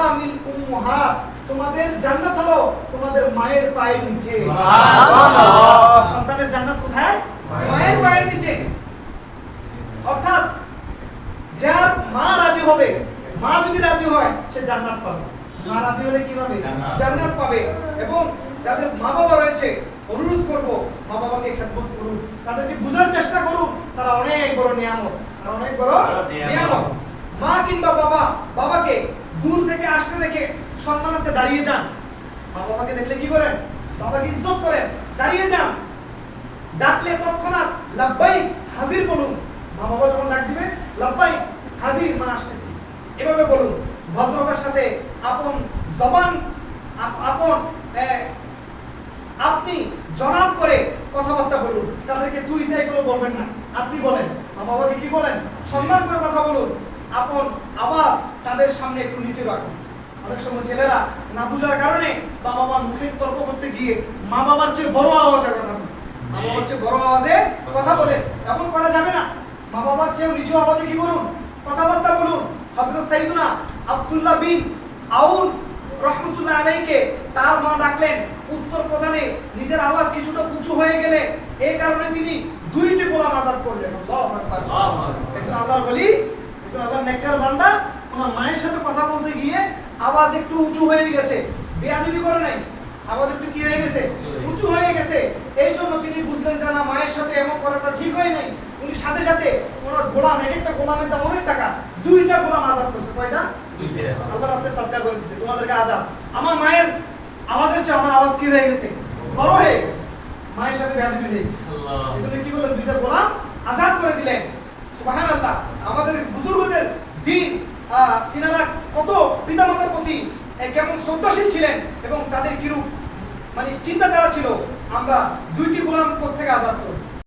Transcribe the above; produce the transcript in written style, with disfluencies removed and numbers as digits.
আকদামিল উম্মাহাত, তোমাদের জান্নাত হলো তোমাদের মায়ের পায়ের নিচে। সুবহানাল্লাহ। সন্তানের জান্নাত কোথায়? মায়ের পায়ের নিচে। অর্থাৎ যার মা রাজি হবে, মা যদি রাজি হয় সে জান্নাত পাবে। মা রাজি হলে কি পাবে? জান্নাত পাবে। এবং যাদের মা বাবা রয়েছে, অনুরোধ করব মা বাবাকে খেদমত করুন, তাদেরকে বুঝার চেষ্টা করুন, তারা অনেক বড় নিয়ামত, তারা অনেক বড় নিয়ামত। মা কিংবা বাবা, বাবাকে দূর থেকে আসতে দেখে সম্মানার্থে দাঁড়িয়ে যান। মা বাবাকে দেখলে কি করেন? বাবাকে ইজ্জত করেন, দাঁড়িয়ে যান। ডাকলে তৎক্ষণাৎ লাব্বাইক হাজির বলুন। মা বাবা যখন ডাক দিবে লাব্বাইক হাজির, মা আসতেছি, এভাবে বলুন। ভদ্রতার সাথে আপন জবান, আপন আপনি জনাব করে কথাবার্তা বলুন। তাদেরকে তুই তাই করে বলবেন না, আপনি বলেন। মা বাবাকে কি বলেন? সম্মান করে কথা বলুন। আপন আওয়াজ তাদের সামনে একটু নিচে রাখুন। অনেক সময় ছেলেরা না বুঝার কারণে মা বাবার মুখে তর্ক করতে গিয়ে মা বাবার চেয়ে বড় আওয়াজে কথা বলে, মা বাবার চেয়ে বড় আওয়াজে কথা বলে। এমন করা যাবে না। মা বাবার চেয়ে নিচু আওয়াজে কি করুন? কথাবার্তা বলুন। হযরত সাইয়েদুনা আব্দুল্লাহ বিন আউন রাহমাতুল্লাহ আলাইহিকে তার মা ডাকলেন উত্তর প্রদানে, নিজের আওয়াজ কিছুটা উঁচু হয়ে গেলে এই কারণে তিনি দুইটি গোলাম আযাদ করলেন। আল্লাহু আকবার। একজন আল্লাহর ওলি, একজন আল্লাহর নেককার বান্দা, ওনার মায়ের সাথে কথা বলতে গিয়ে আওয়াজ একটু উঁচু হয়ে গেছে, বেয়াদবি করে নাই, আওয়াজ একটু কি হয়ে গেছে? উঁচু হয়ে গেছে। এই জন্য তিনি বুঝলেন যে না, মায়ের সাথে এমন করাটা ঠিক হয় নাই। উনি সাথে সাথে ওনার গোলাম, এক একটা গোলামের দাম অনেক টাকা, দুইটা গোলাম আযাদ করছে। কয়টা? দুইটা। আল্লাহর রাস্তায় সদকা করে দিয়েছে, তোমাদেরকে আযাদ। আমার মায়ের আওয়াজের চেয়ে আমার আওয়াজ কি হয়ে গেছে? বড় হয়ে গেছে। মায়ের সাথে বেয়াদবি হয়ে গেছে। এজন্য কি করলেন? দুইটা গোলাম আযাদ করে দিলেন। সুবহানাল্লাহ। আমাদের বুজুর্গদের দিন, তিনারা কত পিতামাতার প্রতি কেমন শ্রদ্ধাশীল ছিলেন এবং তাদের কিরূপ মানে চিন্তাধারা ছিল। আমরা দুইটি গোলাম কোথা থেকে আযাদ করব?